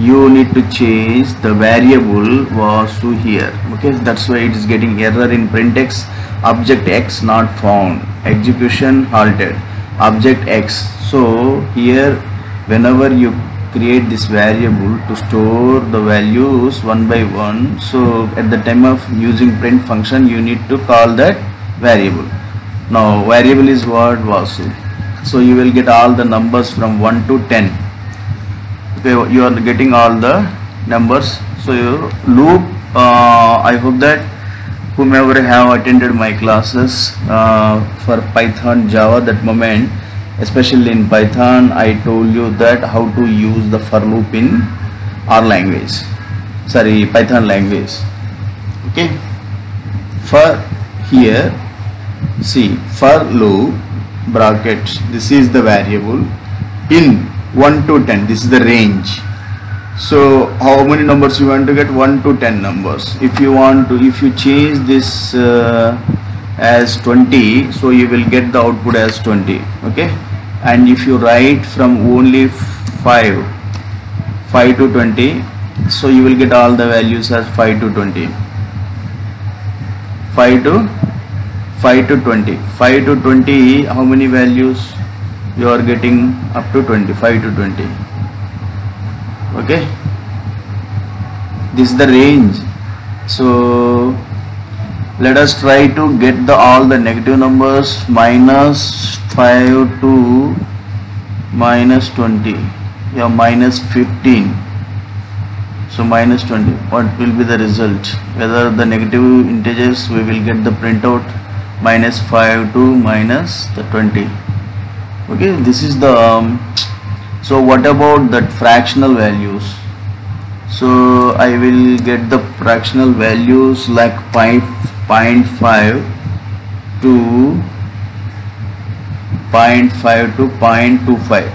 you need to change the variable was to here. Okay, that's why it is getting error in print x, object x not found, execution halted, object x. So here whenever you create this variable to store the values one by one, so at the time of using print function you need to call that variable. Now variable is what? Vasu. So you will get all the numbers from 1 to 10. Okay, you are getting all the numbers. So you loop, I hope that whomever have attended my classes for Python, Java, that moment, especially in Python, I told you that how to use the for loop in R language, sorry, Python language. Okay, for here, see, for loop brackets, this is the variable in 1 to 10, this is the range. So how many numbers you want to get? 1 to 10 numbers. If you want to, if you change this as 20, so you will get the output as 20. Okay, and if you write from only 5 to 20, so you will get all the values as 5 to 20, 5 to 20, 5 to 20, how many values you are getting? Up to 25 to 20. Okay, this is the range. So let us try to get the all the negative numbers, minus 5 to minus 20, yeah, minus 15. So minus 20, what will be the result? Whether the negative integers, we will get the printout minus 5 to minus the 20. Okay, this is the so what about that fractional values? So I will get the fractional values like 0.5 to 0.5 to 0.25,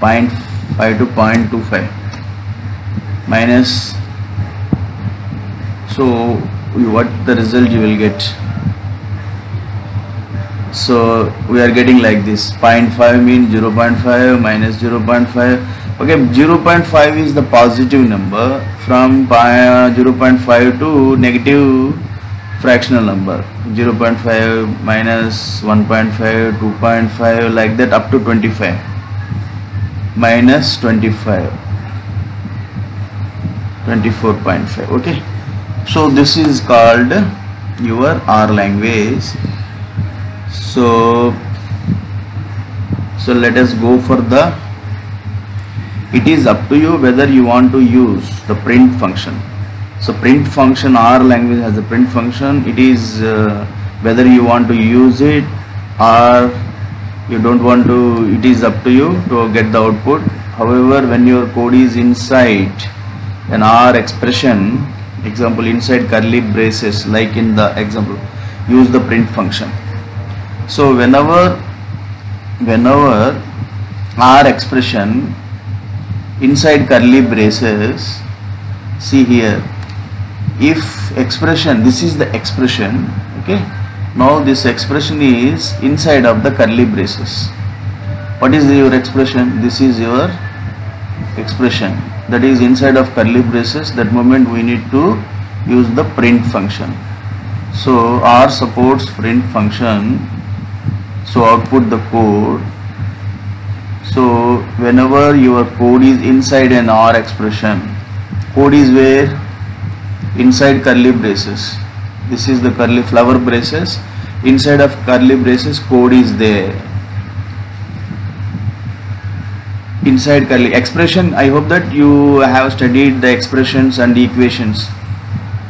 0.5 to 0.25 minus. So what the result you will get? So we are getting like this, 0.5 means 0.5 minus 0.5. Okay, 0.5 is the positive number, from 0.5 to negative fractional number, 0.5 minus 1.5, 2.5, like that up to 25, minus 25, 24.5. okay, so this is called your R language. So let us go for the, it is up to you whether you want to use the print function. So print function, R language has a print function. It is whether you want to use it or you don't want to, it is up to you to get the output. However, when your code is inside an R expression, example inside curly braces, like in the example, use the print function. So whenever R expression inside curly braces, see here, if expression, this is the expression, okay, now this expression is inside of the curly braces. What is your expression? This is your expression that is inside of curly braces. That moment we need to use the print function. So R supports print function. So output the code. So whenever your code is inside an R expression, code is where? Inside curly braces. This is the curly flower braces. Inside of curly braces, code is there. Inside curly expression, I hope that you have studied the expressions and equations.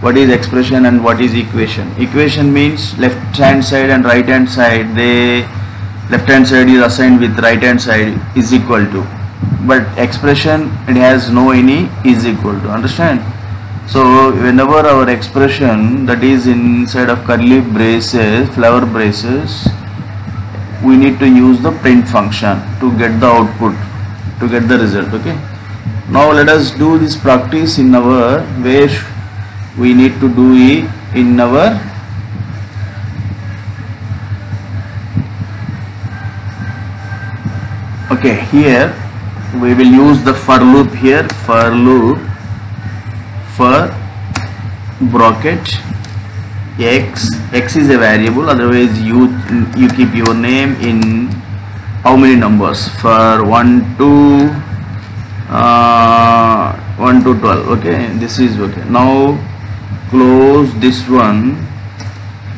What is expression and what is equation? Equation means left hand side and right hand side. Left hand side is assigned with right hand side is equal to, but expression, it has no any is equal to. Understand? So whenever our expression that is inside of curly braces, flower braces, we need to use the print function to get the output, to get the result. Okay, now let us do this practice in our, where we need to do it in our okay, here we will use the for loop here. For loop, for bracket x is a variable, otherwise you keep your name in how many numbers, for 1 to 12. Okay, this is okay. Now close this one.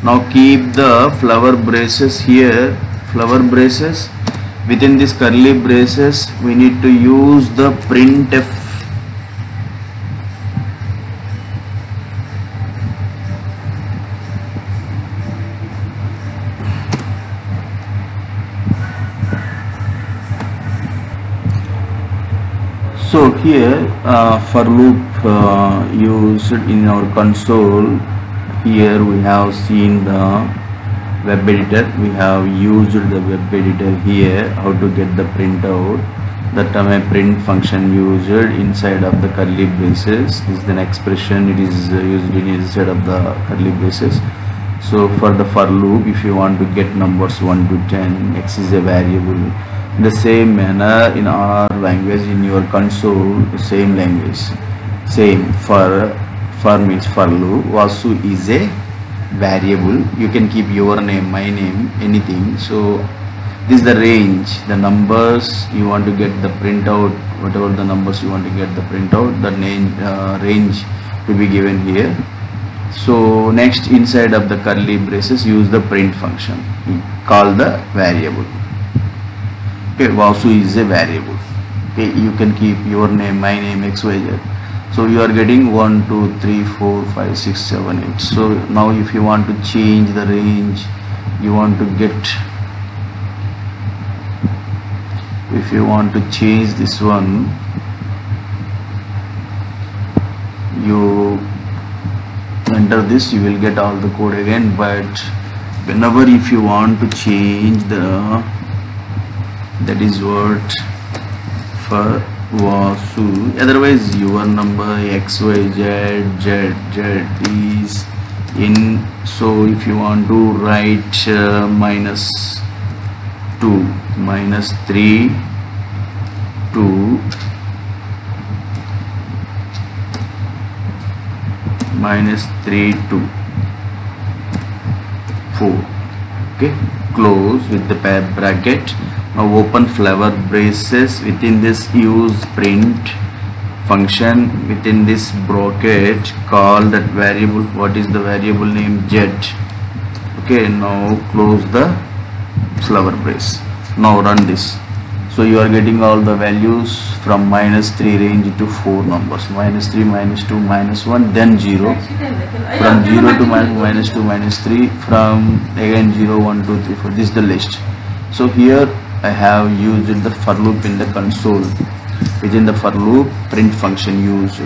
Now keep the flower braces here, flower braces. Within this curly braces we need to use the printf. So here for loop used in our console. Here we have seen the web editor. We have used the web editor here. How to get the printout? That time a print function used inside of the curly braces. This is an expression. It is used inside of the curly braces. So for the for loop, if you want to get numbers 1 to 10, x is a variable. In the same manner in our language, in your console, same language, same for means for loop. Vasu is a variable. You can keep your name, my name, anything. So this is the range, the numbers you want to get the printout, whatever the numbers you want to get the printout, the name range to be given here. So next, inside of the curly braces, use the print function, call the variable. Okay, Vasu is a variable. Okay, you can keep your name, my name, xyz. So you are getting 1 2 3 4 5 6 7 8. So now if you want to change the range, you want to get, if you want to change this one, you enter this, you will get all the code again. But whenever if you want to change the, that is what for Vasu, otherwise your number xyz z is in. So if you want to write -2 -3 2 -3 2 4. Okay, close with the bracket. Now open flower braces. Within this use print function. Within this bracket call that variable. What is the variable name? Z. Okay, now close the flower brace. Now run this. So you are getting all the values from -3 range to 4 numbers, -3 -2 -1 then 0, from 0 to -2 -3, from again 0 1 2 3 4. This is the list. So here I have used the for loop in the console. Within the for loop, print function used.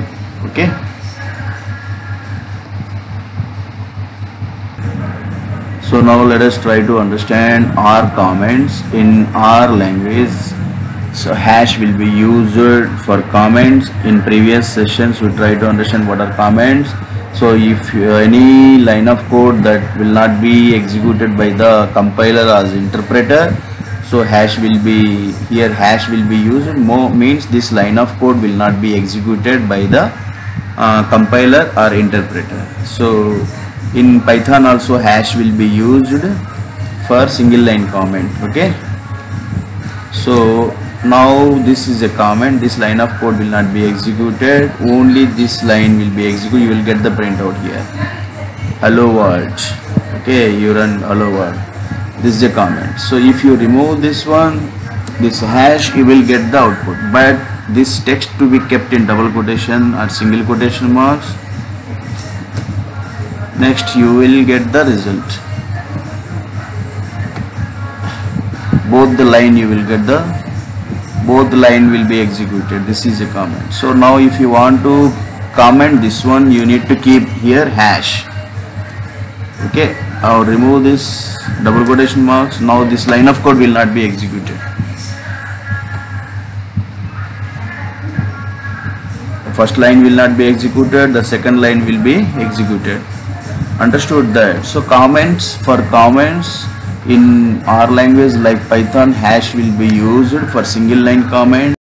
Okay. So now let us try to understand our comments in our language. So hash will be used for comments. In previous sessions we try to understand what are comments. So if any line of code that will not be executed by the compiler as interpreter, so hash will be here, hash will be used. Means this line of code will not be executed by the compiler or interpreter. So in Python also hash will be used for single line comment. Okay, so now this is a comment. This line of code will not be executed, only this line will be executed. You will get the printout here, hello world. Okay, you run hello world. This is a comment. So if you remove this one, this hash, you will get the output, but this text to be kept in double quotation or single quotation marks. Next you will get the result. Both the line you will get the, both line will be executed. This is a comment. So now if you want to comment this one, you need to keep here hash. Okay, I'll remove this double quotation marks. Now this line of code will not be executed. The first line will not be executed, the second line will be executed. Understood that? So comments, for comments in our language like Python, hash will be used for single line comment.